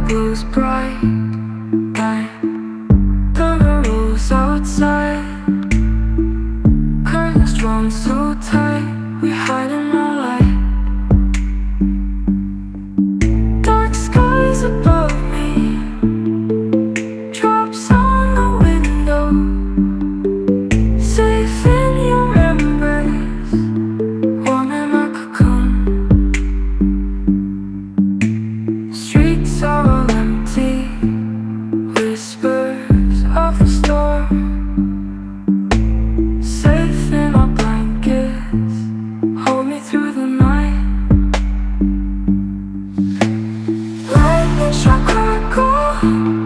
glows bright like the rose outside. Curtains drawn so tight, we hide in our light. Dark skies above me, drops on the window. Safe in your embrace, warm in my cocoon. Streets are all empty, whispers of a storm. Safe in our blankets, hold me through the night. Lightning strike crackle,